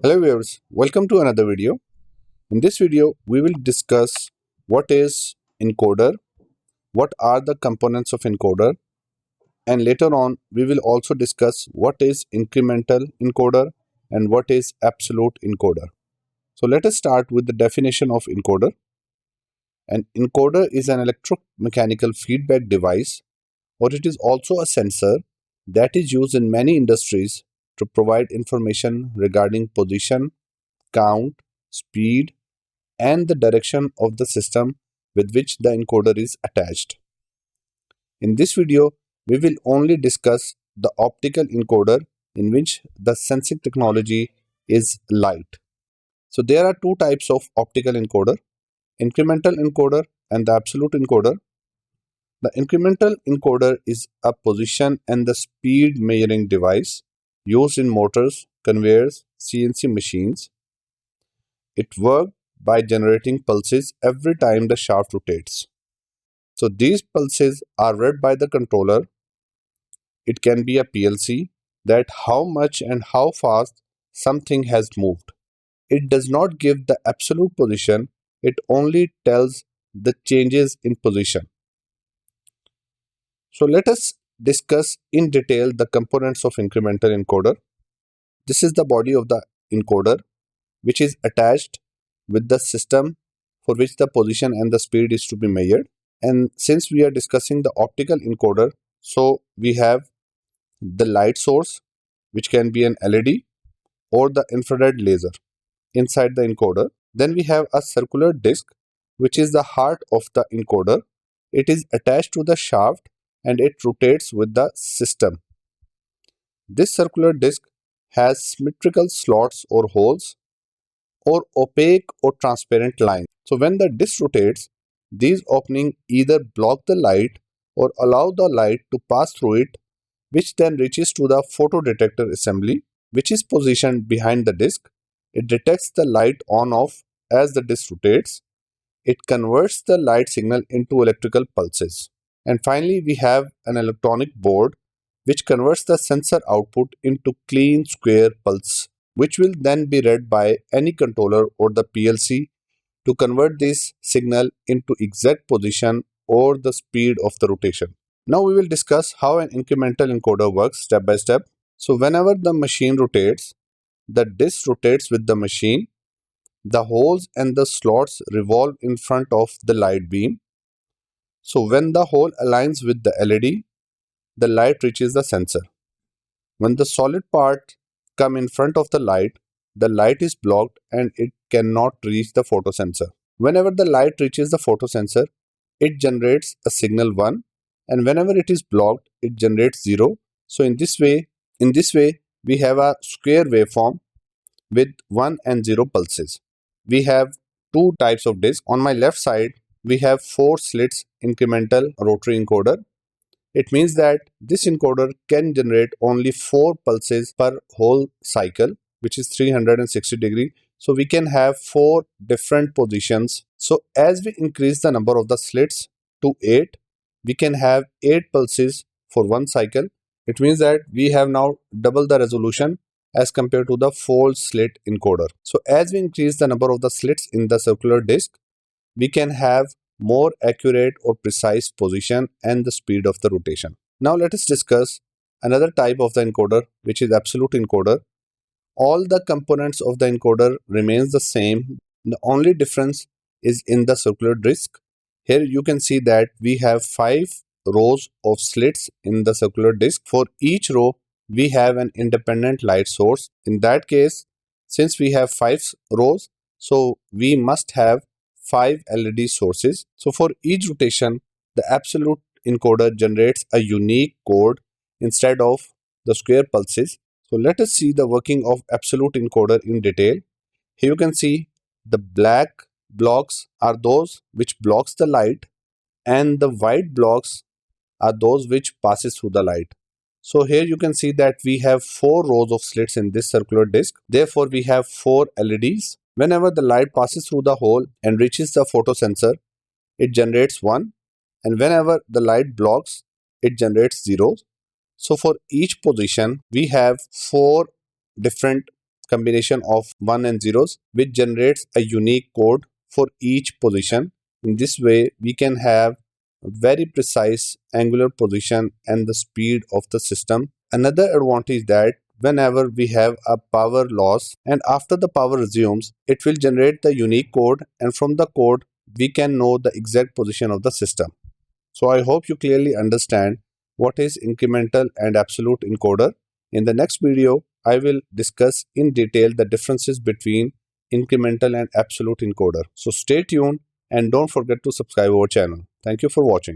Hello viewers, welcome to another video. In this video, we will discuss what is encoder, what are the components of encoder, and later on we will also discuss what is incremental encoder and what is absolute encoder. So let us start with the definition of encoder. An encoder is an electromechanical feedback device, or it is also a sensor that is used in many industries to provide information regarding position, count, speed, and the direction of the system with which the encoder is attached. In this video, we will only discuss the optical encoder in which the sensing technology is light. So there are two types of optical encoder, incremental encoder and the absolute encoder. The incremental encoder is a position and the speed measuring device used in motors, conveyors, CNC machines. It works by generating pulses every time the shaft rotates. So these pulses are read by the controller. It can be a PLC that how much and how fast something has moved. It does not give the absolute position, it only tells the changes in position. So let us discuss in detail the components of incremental encoder. This is the body of the encoder which is attached with the system for which the position and the speed is to be measured. And since we are discussing the optical encoder, so we have the light source, which can be an LED or the infrared laser inside the encoder. Then we have a circular disc, which is the heart of the encoder. It is attached to the shaft and it rotates with the system. This circular disc has symmetrical slots or holes or opaque or transparent lines. So when the disc rotates, these openings either block the light or allow the light to pass through it, which then reaches to the photodetector assembly, which is positioned behind the disc. It detects the light on off as the disc rotates. It converts the light signal into electrical pulses. And finally, we have an electronic board which converts the sensor output into clean square pulse, which will then be read by any controller or the PLC to convert this signal into exact position or the speed of the rotation. Now we will discuss how an incremental encoder works step by step. So whenever the machine rotates, the disc rotates with the machine. The holes and the slots revolve in front of the light beam. So when the hole aligns with the LED, the light reaches the sensor. When the solid part come in front of the light is blocked and it cannot reach the photosensor. Whenever the light reaches the photosensor, it generates a signal 1, and whenever it is blocked, it generates 0. So in this way, we have a square waveform with 1 and 0 pulses. We have two types of disc. On my left side, we have 4 slits incremental rotary encoder. It means that this encoder can generate only 4 pulses per whole cycle, which is 360 degree. So we can have 4 different positions. So as we increase the number of the slits to 8, we can have 8 pulses for one cycle. It means that we have now double the resolution as compared to the 4 slit encoder. So as we increase the number of the slits in the circular disc, we can have more accurate or precise position and the speed of the rotation. Now let us discuss another type of the encoder, which is absolute encoder. All the components of the encoder remains the same. The only difference is in the circular disc. Here you can see that we have 5 rows of slits in the circular disc. For each row, we have an independent light source. In that case, since we have 5 rows, so we must have 5 LED sources. So for each rotation, the absolute encoder generates a unique code instead of the square pulses. So let us see the working of absolute encoder in detail. Here you can see the black blocks are those which blocks the light and the white blocks are those which passes through the light. So here you can see that we have 4 rows of slits in this circular disc. Therefore, we have 4 LEDs. Whenever the light passes through the hole and reaches the photosensor, it generates 1, and whenever the light blocks, it generates 0. So for each position, we have 4 different combination of 1 and zeros, which generates a unique code for each position. In this way, we can have very precise angular position and the speed of the system. Another advantage that whenever we have a power loss and after the power resumes, it will generate the unique code, and from the code we can know the exact position of the system. So I hope you clearly understand what is incremental and absolute encoder. In the next video, I will discuss in detail the differences between incremental and absolute encoder. So stay tuned and don't forget to subscribe our channel. Thank you for watching.